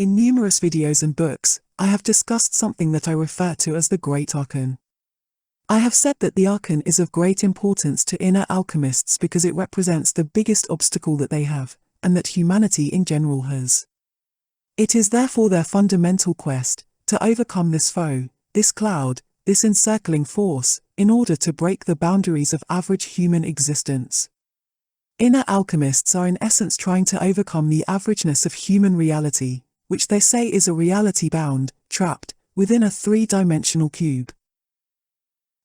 In numerous videos and books, I have discussed something that I refer to as the Great Archon. I have said that the Archon is of great importance to inner alchemists because it represents the biggest obstacle that they have, and that humanity in general has. It is therefore their fundamental quest to overcome this foe, this cloud, this encircling force, in order to break the boundaries of average human existence. Inner alchemists are in essence trying to overcome the averageness of human reality, which they say is a reality bound, trapped, within a three-dimensional cube.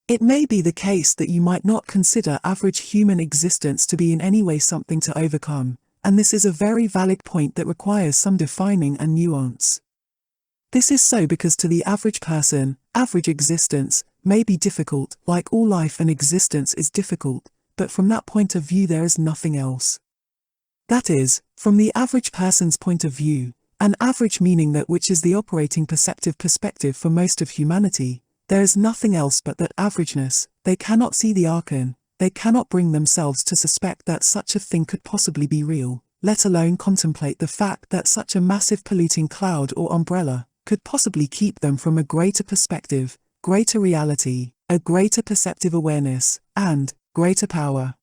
It may be the case that you might not consider average human existence to be in any way something to overcome, and this is a very valid point that requires some defining and nuance. This is so because to the average person, average existence may be difficult, like all life and existence is difficult, but from that point of view there is nothing else. That is, from the average person's point of view, an average meaning that which is the operating perceptive perspective for most of humanity, there is nothing else but that averageness. They cannot see the Archon, they cannot bring themselves to suspect that such a thing could possibly be real, let alone contemplate the fact that such a massive polluting cloud or umbrella could possibly keep them from a greater perspective, greater reality, a greater perceptive awareness, and greater power.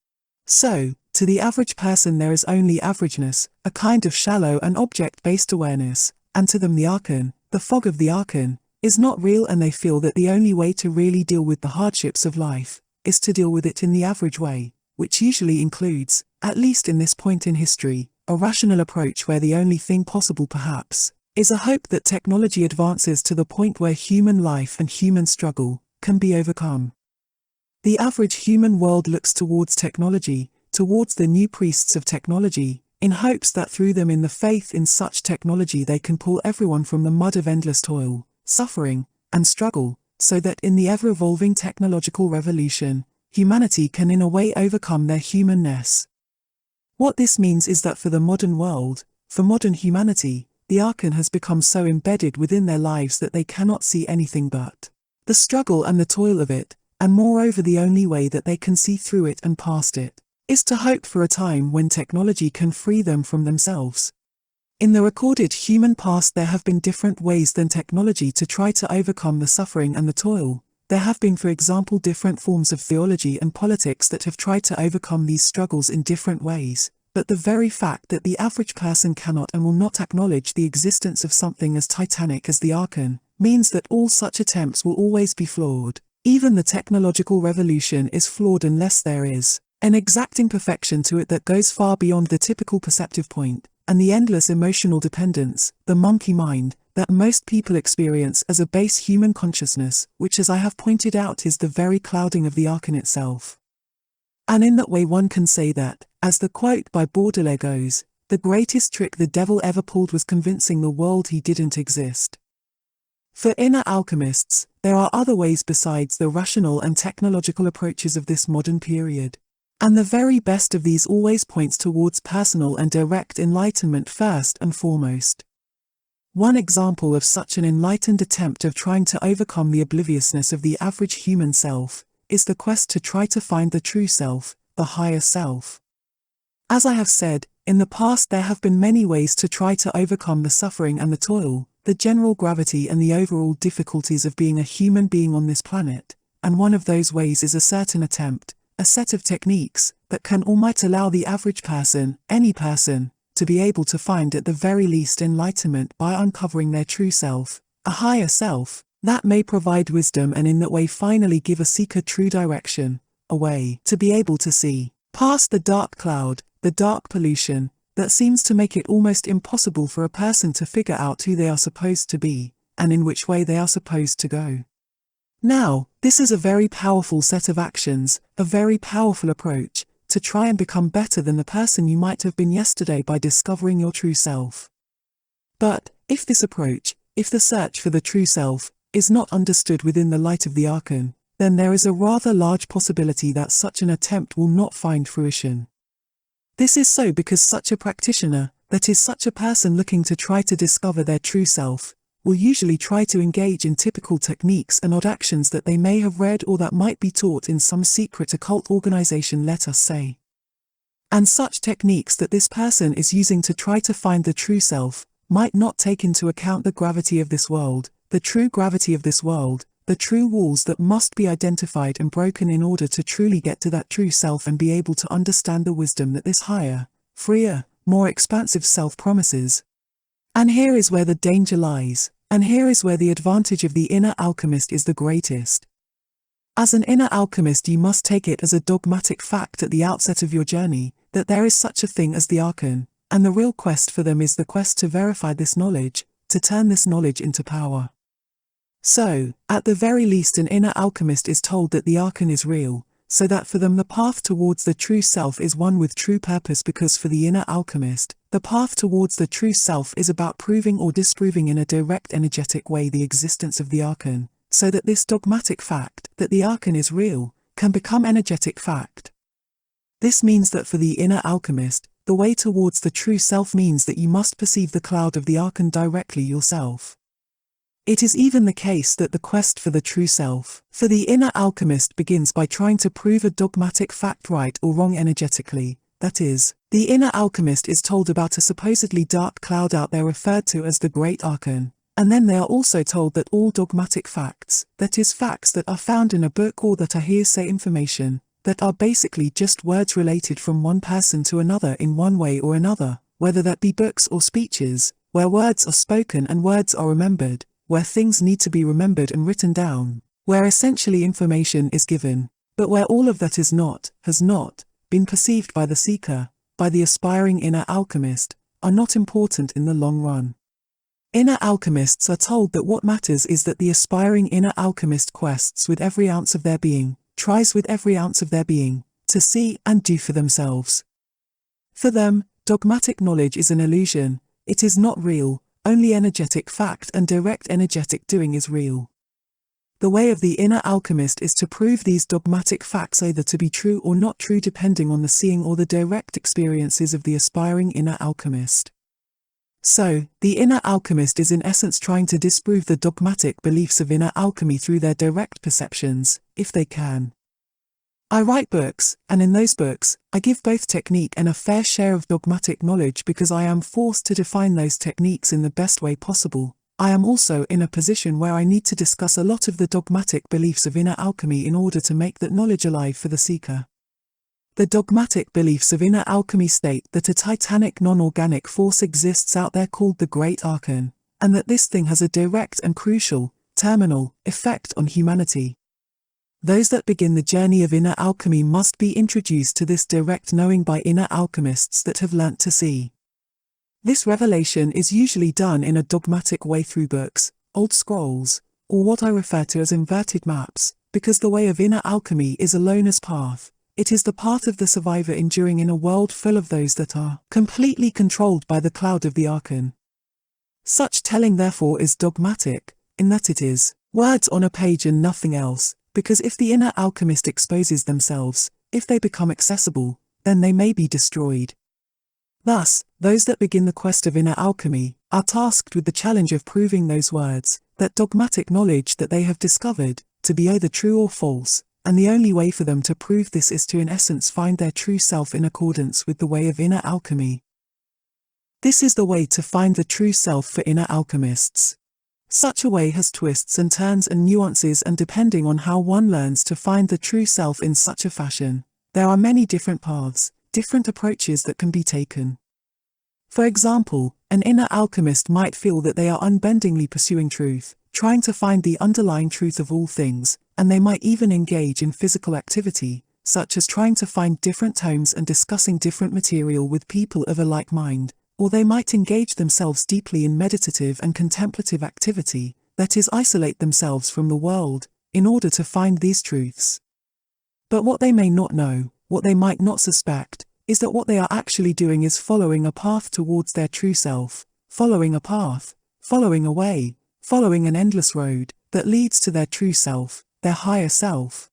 So, to the average person there is only averageness, a kind of shallow and object-based awareness, and to them the Archon, the fog of the Archon, is not real, and they feel that the only way to really deal with the hardships of life is to deal with it in the average way, which usually includes, at least in this point in history, a rational approach where the only thing possible perhaps is a hope that technology advances to the point where human life and human struggle can be overcome. The average human world looks towards technology, towards the new priests of technology, in hopes that through them, in the faith in such technology, they can pull everyone from the mud of endless toil, suffering, and struggle, so that in the ever-evolving technological revolution, humanity can in a way overcome their humanness. What this means is that for the modern world, for modern humanity, the Archon has become so embedded within their lives that they cannot see anything but the struggle and the toil of it, and moreover the only way that they can see through it and past it is to hope for a time when technology can free them from themselves. In the recorded human past there have been different ways than technology to try to overcome the suffering and the toil. There have been, for example, different forms of theology and politics that have tried to overcome these struggles in different ways, but the very fact that the average person cannot and will not acknowledge the existence of something as titanic as the Archon means that all such attempts will always be flawed. Even the technological revolution is flawed unless there is an exacting perfection to it that goes far beyond the typical perceptive point, and the endless emotional dependence, the monkey mind, that most people experience as a base human consciousness, which, as I have pointed out, is the very clouding of the Archon itself. And in that way one can say that, as the quote by Baudelaire goes, the greatest trick the devil ever pulled was convincing the world he didn't exist. For inner alchemists, there are other ways besides the rational and technological approaches of this modern period. And the very best of these always points towards personal and direct enlightenment first and foremost. One example of such an enlightened attempt of trying to overcome the obliviousness of the average human self is the quest to try to find the true self, the higher self. As I have said, in the past there have been many ways to try to overcome the suffering and the toil, the general gravity and the overall difficulties of being a human being on this planet, and one of those ways is a certain attempt, a set of techniques that can or might allow the average person, any person, to be able to find at the very least enlightenment by uncovering their true self, a higher self, that may provide wisdom and in that way finally give a seeker true direction, a way to be able to see past the dark cloud, the dark pollution, that seems to make it almost impossible for a person to figure out who they are supposed to be, and in which way they are supposed to go. Now, this is a very powerful set of actions, a very powerful approach, to try and become better than the person you might have been yesterday by discovering your true self. But, if this approach, if the search for the true self, is not understood within the light of the Archon, then there is a rather large possibility that such an attempt will not find fruition. This is so because such a practitioner, that is such a person looking to try to discover their true self, will usually try to engage in typical techniques and odd actions that they may have read or that might be taught in some secret occult organization, let us say. And such techniques that this person is using to try to find the true self might not take into account the gravity of this world, the true gravity of this world, the true walls that must be identified and broken in order to truly get to that true self and be able to understand the wisdom that this higher, freer, more expansive self promises. And here is where the danger lies, and here is where the advantage of the inner alchemist is the greatest. As an inner alchemist, you must take it as a dogmatic fact at the outset of your journey, that there is such a thing as the Archon, and the real quest for them is the quest to verify this knowledge, to turn this knowledge into power. So, at the very least, an inner alchemist is told that the Archon is real, so that for them the path towards the true self is one with true purpose, because for the inner alchemist, the path towards the true self is about proving or disproving in a direct energetic way the existence of the Archon, so that this dogmatic fact, that the Archon is real, can become energetic fact. This means that for the inner alchemist, the way towards the true self means that you must perceive the cloud of the Archon directly yourself. It is even the case that the quest for the true self, for the inner alchemist, begins by trying to prove a dogmatic fact right or wrong energetically. That is, the inner alchemist is told about a supposedly dark cloud out there referred to as the Great Archon, and then they are also told that all dogmatic facts, that is, facts that are found in a book or that are hearsay information, that are basically just words related from one person to another in one way or another, whether that be books or speeches, where words are spoken and words are remembered, where things need to be remembered and written down, where essentially information is given, but where all of that has not, been perceived by the seeker, by the aspiring inner alchemist, are not important in the long run. Inner alchemists are told that what matters is that the aspiring inner alchemist quests with every ounce of their being, tries with every ounce of their being, to see and do for themselves. For them, dogmatic knowledge is an illusion, it is not real. Only energetic fact and direct energetic doing is real. The way of the inner alchemist is to prove these dogmatic facts either to be true or not true depending on the seeing or the direct experiences of the aspiring inner alchemist. So, the inner alchemist is in essence trying to disprove the dogmatic beliefs of inner alchemy through their direct perceptions, if they can. I write books, and in those books, I give both technique and a fair share of dogmatic knowledge because I am forced to define those techniques in the best way possible. I am also in a position where I need to discuss a lot of the dogmatic beliefs of inner alchemy in order to make that knowledge alive for the seeker. The dogmatic beliefs of inner alchemy state that a titanic non-organic force exists out there called the Great Archon, and that this thing has a direct and crucial, terminal, effect on humanity. Those that begin the journey of inner alchemy must be introduced to this direct knowing by inner alchemists that have learnt to see. This revelation is usually done in a dogmatic way through books, old scrolls, or what I refer to as inverted maps, because the way of inner alchemy is a loner's path. It is the path of the survivor enduring in a world full of those that are completely controlled by the cloud of the Archon. Such telling therefore is dogmatic, in that it is words on a page and nothing else. Because if the inner alchemist exposes themselves, if they become accessible, then they may be destroyed. Thus, those that begin the quest of inner alchemy are tasked with the challenge of proving those words, that dogmatic knowledge that they have discovered, to be either true or false, and the only way for them to prove this is to in essence find their true self in accordance with the way of inner alchemy. This is the way to find the true self for inner alchemists. Such a way has twists and turns and nuances, and depending on how one learns to find the true self in such a fashion, there are many different paths, different approaches that can be taken. For example, an inner alchemist might feel that they are unbendingly pursuing truth, trying to find the underlying truth of all things, and they might even engage in physical activity, such as trying to find different tomes and discussing different material with people of a like mind. Or they might engage themselves deeply in meditative and contemplative activity, that is, isolate themselves from the world, in order to find these truths. But what they may not know, what they might not suspect, is that what they are actually doing is following a path towards their true self, following a path, following a way, following an endless road, that leads to their true self, their higher self.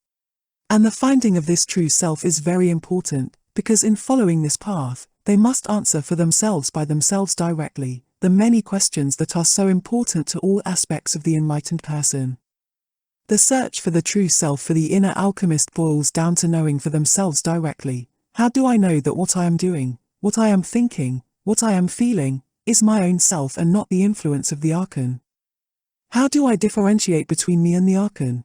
And the finding of this true self is very important, because in following this path, they must answer for themselves by themselves directly the many questions that are so important to all aspects of the enlightened person. The search for the true self for the inner alchemist boils down to knowing for themselves directly. How do I know that what I am doing, what I am thinking, what I am feeling, is my own self and not the influence of the Archon. How do I differentiate between me and the Archon?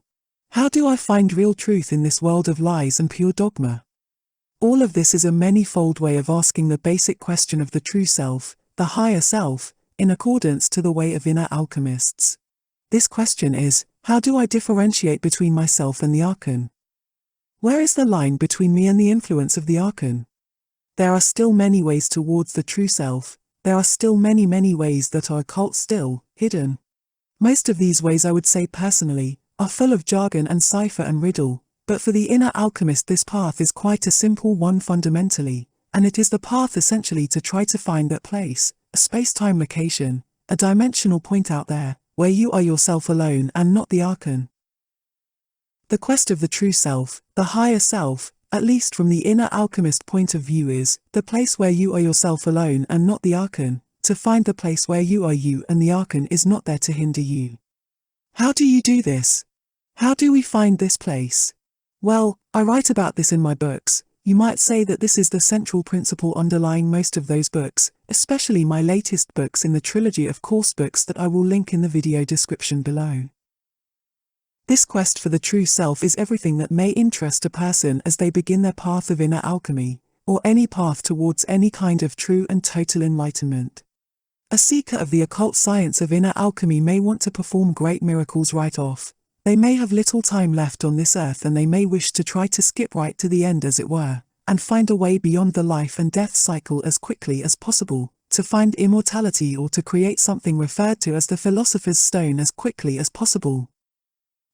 How do I find real truth in this world of lies and pure dogma? All of this is a many-fold way of asking the basic question of the true self, the higher self, in accordance to the way of inner alchemists. This question is, how do I differentiate between myself and the Archon? Where is the line between me and the influence of the Archon? There are still many ways towards the true self. There are still many ways that are occult, still hidden. Most of these ways, I would say personally, are full of jargon and cipher and riddle, but for the inner alchemist this path is quite a simple one fundamentally, and it is the path essentially to try to find that place, a space-time location, a dimensional point out there, where you are yourself alone and not the Archon. The quest of the true self, the higher self, at least from the inner alchemist point of view, is the place where you are yourself alone and not the Archon. To find the place where you are you and the Archon is not there to hinder you. How do you do this? How do we find this place? Well, I write about this in my books. You might say that this is the central principle underlying most of those books, especially my latest books in the trilogy of course books that I will link in the video description below. This quest for the true self is everything that may interest a person as they begin their path of inner alchemy, or any path towards any kind of true and total enlightenment. A seeker of the occult science of inner alchemy may want to perform great miracles right off. They may have little time left on this earth and they may wish to try to skip right to the end, as it were, and find a way beyond the life and death cycle as quickly as possible, to find immortality or to create something referred to as the philosopher's stone as quickly as possible.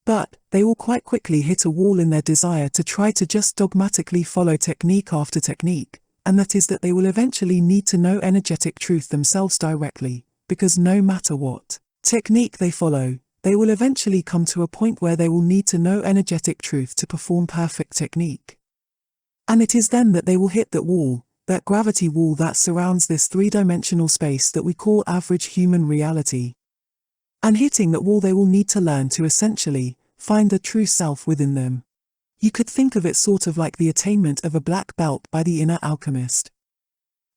But they will quite quickly hit a wall in their desire to try to just dogmatically follow technique after technique, and that is that they will eventually need to know energetic truth themselves directly, because no matter what technique they follow, they will eventually come to a point where they will need to know energetic truth to perform perfect technique. And it is then that they will hit that wall, that gravity wall that surrounds this three-dimensional space that we call average human reality. And hitting that wall, they will need to learn to essentially find the true self within them. You could think of it sort of like the attainment of a black belt by the inner alchemist.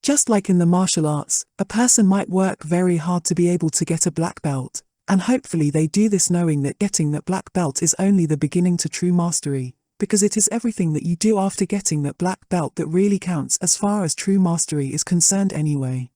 Just like in the martial arts, a person might work very hard to be able to get a black belt, and hopefully they do this knowing that getting that black belt is only the beginning to true mastery, because it is everything that you do after getting that black belt that really counts as far as true mastery is concerned anyway.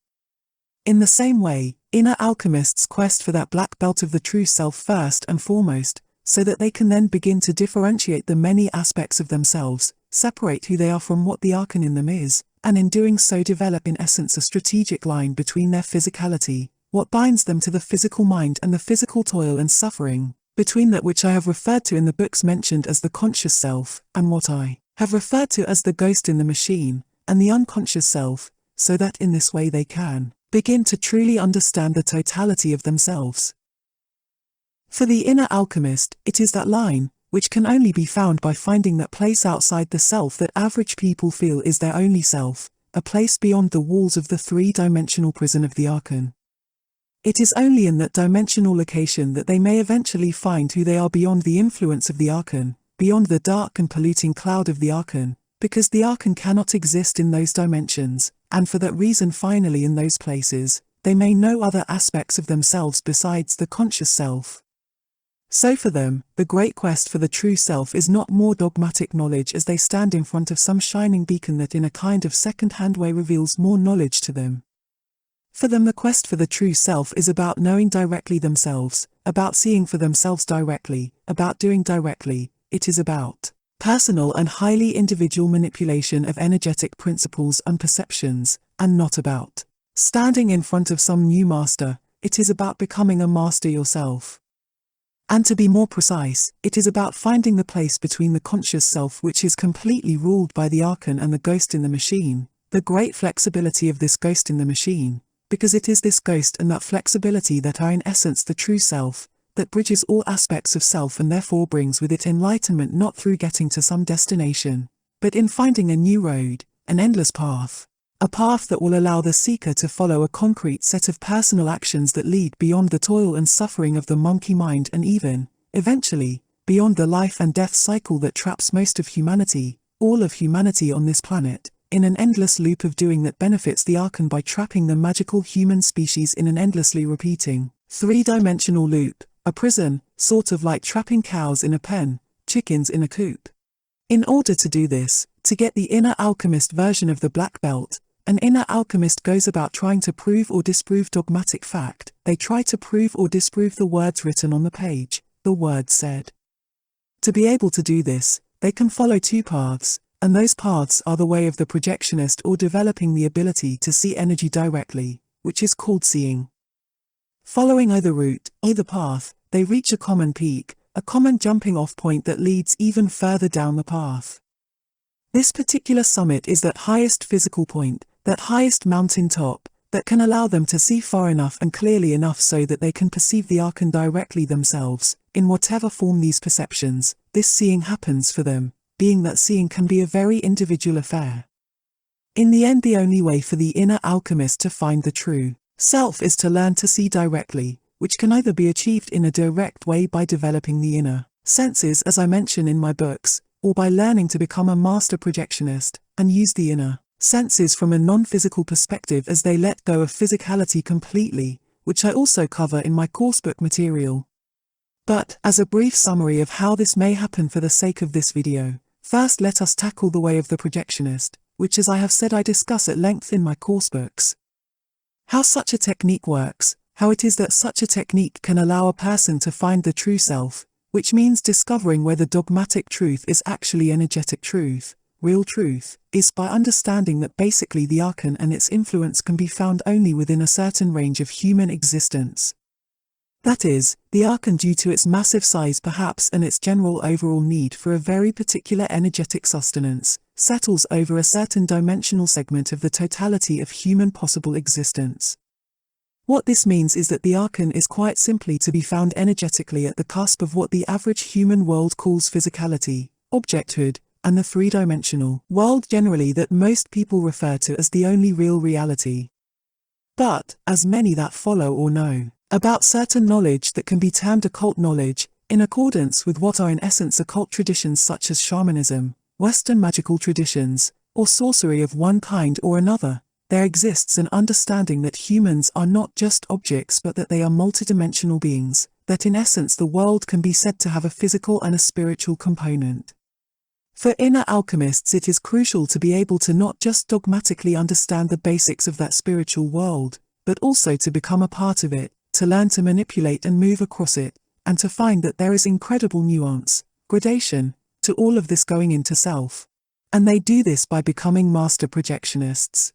In the same way, inner alchemists quest for that black belt of the true self first and foremost, so that they can then begin to differentiate the many aspects of themselves, separate who they are from what the Archon in them is, and in doing so develop in essence a strategic line between their physicality, what binds them to the physical mind, and the physical toil and suffering, between that which I have referred to in the books mentioned as the conscious self, and what I have referred to as the ghost in the machine, and the unconscious self, so that in this way they can begin to truly understand the totality of themselves. For the inner alchemist, it is that line, which can only be found by finding that place outside the self that average people feel is their only self, a place beyond the walls of the three-dimensional prison of the Archon. It is only in that dimensional location that they may eventually find who they are beyond the influence of the Archon, beyond the dark and polluting cloud of the Archon, because the Archon cannot exist in those dimensions, and for that reason finally in those places, they may know other aspects of themselves besides the conscious self. So for them, the great quest for the true self is not more dogmatic knowledge as they stand in front of some shining beacon that in a kind of second-hand way reveals more knowledge to them. For them the quest for the true self is about knowing directly themselves, about seeing for themselves directly, about doing directly. It is about personal and highly individual manipulation of energetic principles and perceptions, and not about standing in front of some new master. It is about becoming a master yourself. And to be more precise, it is about finding the place between the conscious self, which is completely ruled by the Archon, and the ghost in the machine, the great flexibility of this ghost in the machine, because it is this ghost and that flexibility that are in essence the true self, that bridges all aspects of self and therefore brings with it enlightenment, not through getting to some destination, but in finding a new road, an endless path. A path that will allow the seeker to follow a concrete set of personal actions that lead beyond the toil and suffering of the monkey mind, and even, eventually, beyond the life and death cycle that traps most of humanity, all of humanity on this planet, in an endless loop of doing that benefits the Archon by trapping the magical human species in an endlessly repeating, three-dimensional loop, a prison, sort of like trapping cows in a pen, chickens in a coop. In order to do this, to get the inner alchemist version of the black belt, an inner alchemist goes about trying to prove or disprove dogmatic fact. They try to prove or disprove the words written on the page, the words said. To be able to do this, they can follow two paths, and those paths are the way of the projectionist or developing the ability to see energy directly, which is called seeing. Following either route, either path, they reach a common peak, a common jumping off point that leads even further down the path. This particular summit is that highest physical point, that highest mountain top, that can allow them to see far enough and clearly enough so that they can perceive the Archon directly themselves, in whatever form these perceptions, this seeing happens for them, being that seeing can be a very individual affair. In the end, the only way for the inner alchemist to find the true self is to learn to see directly, which can either be achieved in a direct way by developing the inner senses as I mention in my books, or by learning to become a master projectionist, and use the inner senses from a non-physical perspective as they let go of physicality completely, which I also cover in my coursebook material. But, as a brief summary of how this may happen for the sake of this video, first let us tackle the way of the projectionist, which as I have said I discuss at length in my coursebooks. How such a technique works, how it is that such a technique can allow a person to find the true self, which means discovering where the dogmatic truth is actually energetic truth, real truth, is by understanding that basically the Archon and its influence can be found only within a certain range of human existence. That is, the Archon due to its massive size perhaps and its general overall need for a very particular energetic sustenance, settles over a certain dimensional segment of the totality of human possible existence. What this means is that the Archon is quite simply to be found energetically at the cusp of what the average human world calls physicality, objecthood, and the three-dimensional world generally that most people refer to as the only real reality. But, as many that follow or know about certain knowledge that can be termed occult knowledge, in accordance with what are in essence occult traditions such as shamanism, Western magical traditions, or sorcery of one kind or another, there exists an understanding that humans are not just objects but that they are multidimensional beings, that in essence the world can be said to have a physical and a spiritual component. For inner alchemists it is crucial to be able to not just dogmatically understand the basics of that spiritual world, but also to become a part of it, to learn to manipulate and move across it, and to find that there is incredible nuance, gradation, to all of this going into self. And they do this by becoming master projectionists.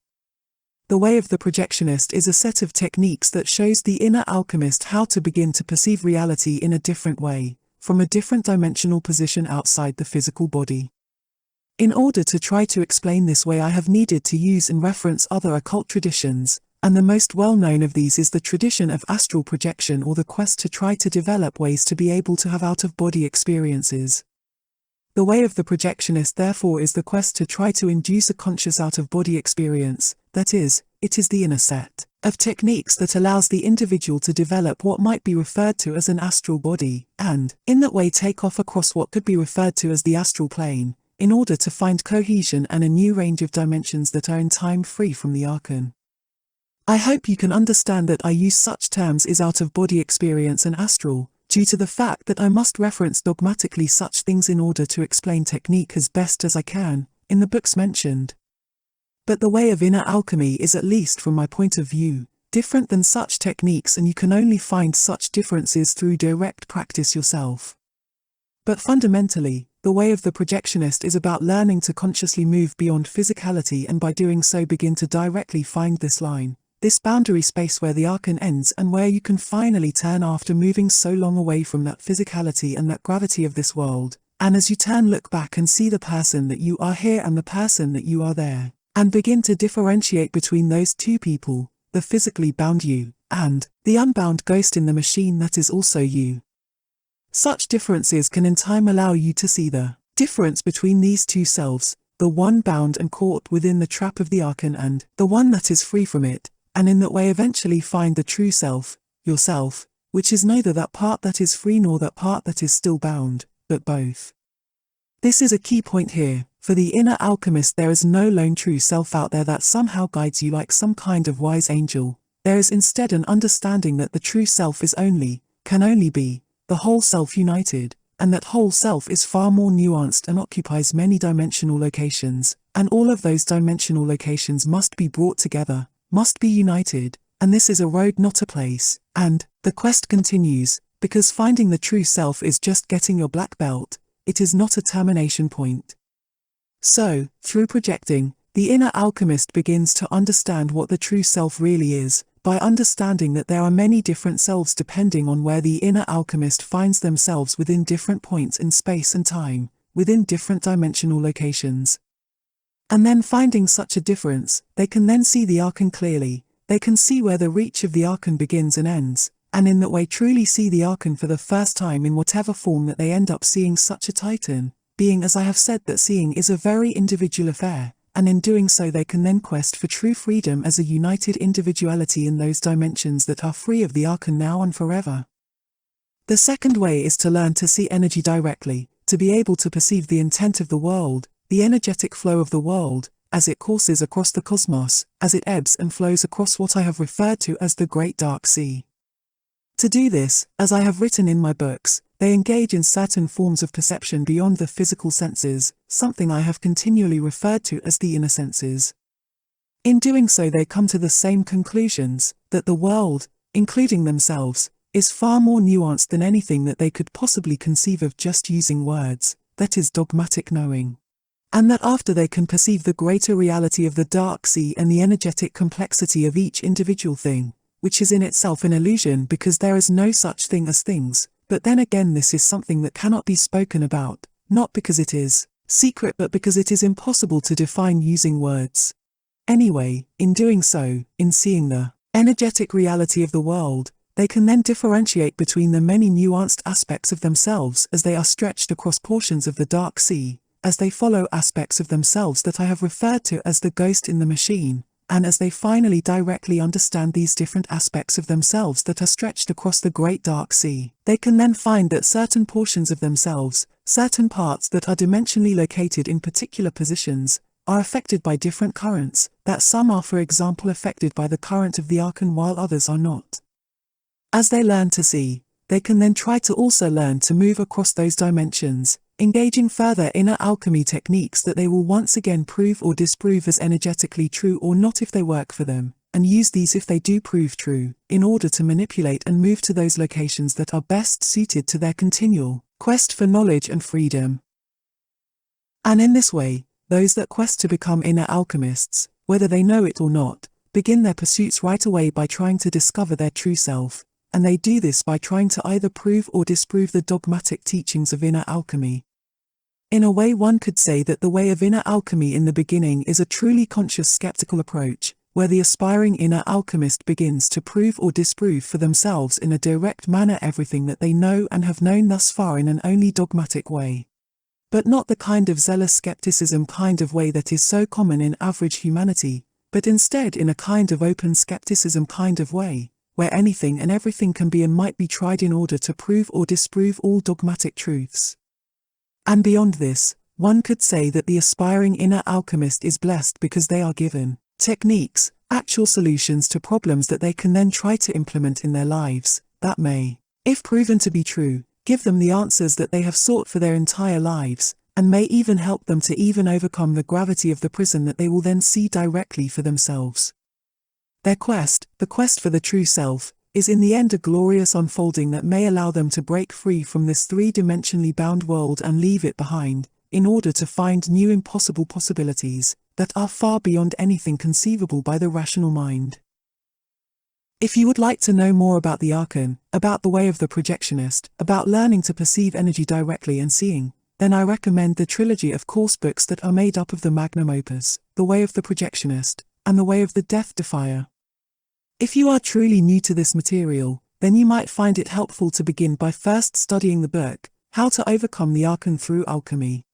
The way of the projectionist is a set of techniques that shows the inner alchemist how to begin to perceive reality in a different way, from a different dimensional position outside the physical body. In order to try to explain this way I have needed to use and reference other occult traditions, and the most well-known of these is the tradition of astral projection or the quest to try to develop ways to be able to have out-of-body experiences. The way of the projectionist therefore is the quest to try to induce a conscious out-of-body experience, that is, it is the inner set of techniques that allows the individual to develop what might be referred to as an astral body, and, in that way take off across what could be referred to as the astral plane, in order to find cohesion and a new range of dimensions that are in time free from the Archon. I hope you can understand that I use such terms as out-of-body experience and astral, due to the fact that I must reference dogmatically such things in order to explain technique as best as I can, in the books mentioned. But the way of inner alchemy is, at least from my point of view, different than such techniques, and you can only find such differences through direct practice yourself. But fundamentally, the way of the projectionist is about learning to consciously move beyond physicality and by doing so begin to directly find this line, this boundary space where the Archon ends and where you can finally turn after moving so long away from that physicality and that gravity of this world, and as you turn look back and see the person that you are here and the person that you are there, and begin to differentiate between those two people, the physically bound you, and the unbound ghost in the machine that is also you. Such differences can in time allow you to see the difference between these two selves, the one bound and caught within the trap of the Archon and the one that is free from it, and in that way eventually find the true self, yourself, which is neither that part that is free nor that part that is still bound, but both. This is a key point here, For the inner alchemist, there is no lone true self out there that somehow guides you like some kind of wise angel. There is instead an understanding that the true self is can only be, the whole self united, and that whole self is far more nuanced and occupies many dimensional locations, and all of those dimensional locations must be brought together, must be united, and this is a road, not a place. And the quest continues, because finding the true self is just getting your black belt, it is not a termination point. So, through projecting, the inner alchemist begins to understand what the true self really is, by understanding that there are many different selves depending on where the inner alchemist finds themselves within different points in space and time, within different dimensional locations. And then finding such a difference, they can then see the Archon clearly, they can see where the reach of the Archon begins and ends, and in that way truly see the Archon for the first time in whatever form that they end up seeing such a Titan, being, as I have said, that seeing is a very individual affair, and in doing so they can then quest for true freedom as a united individuality in those dimensions that are free of the Archon now and forever. The second way is to learn to see energy directly, to be able to perceive the intent of the world, the energetic flow of the world, as it courses across the cosmos, as it ebbs and flows across what I have referred to as the Great Dark Sea. To do this, as I have written in my books, they engage in certain forms of perception beyond the physical senses, something I have continually referred to as the inner senses. In doing so they come to the same conclusions, that the world, including themselves, is far more nuanced than anything that they could possibly conceive of just using words, that is dogmatic knowing. And that after they can perceive the greater reality of the dark sea and the energetic complexity of each individual thing, which is in itself an illusion because there is no such thing as things, but then again this is something that cannot be spoken about, not because it is secret but because it is impossible to define using words. Anyway, in doing so, in seeing the energetic reality of the world, they can then differentiate between the many nuanced aspects of themselves as they are stretched across portions of the dark sea, as they follow aspects of themselves that I have referred to as the ghost in the machine, and as they finally directly understand these different aspects of themselves that are stretched across the Great Dark Sea, they can then find that certain portions of themselves, certain parts that are dimensionally located in particular positions, are affected by different currents, that some are for example affected by the current of the Archon while others are not. As they learn to see, they can then try to also learn to move across those dimensions, engaging further inner alchemy techniques that they will once again prove or disprove as energetically true or not if they work for them, and use these if they do prove true, in order to manipulate and move to those locations that are best suited to their continual quest for knowledge and freedom. And in this way, those that quest to become inner alchemists, whether they know it or not, begin their pursuits right away by trying to discover their true self, and they do this by trying to either prove or disprove the dogmatic teachings of inner alchemy. In a way one could say that the way of inner alchemy in the beginning is a truly conscious skeptical approach, where the aspiring inner alchemist begins to prove or disprove for themselves in a direct manner everything that they know and have known thus far in an only dogmatic way. But not the kind of zealous skepticism kind of way that is so common in average humanity, but instead in a kind of open skepticism kind of way, where anything and everything can be and might be tried in order to prove or disprove all dogmatic truths. And beyond this, one could say that the aspiring inner alchemist is blessed because they are given techniques, actual solutions to problems that they can then try to implement in their lives, that may, if proven to be true, give them the answers that they have sought for their entire lives, and may even help them to even overcome the gravity of the prison that they will then see directly for themselves. Their quest, the quest for the true self, is in the end a glorious unfolding that may allow them to break free from this three-dimensionally bound world and leave it behind, in order to find new impossible possibilities, that are far beyond anything conceivable by the rational mind. If you would like to know more about the Archon, about the way of the Projectionist, about learning to perceive energy directly and seeing, then I recommend the trilogy of course books that are made up of the Magnum Opus, The Way of the Projectionist, and The Way of the Death Defier. If you are truly new to this material, then you might find it helpful to begin by first studying the book, How to Overcome the Archon Through Alchemy.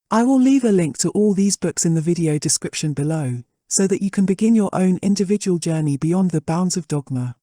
I will leave a link to all these books in the video description below, so that you can begin your own individual journey beyond the bounds of dogma.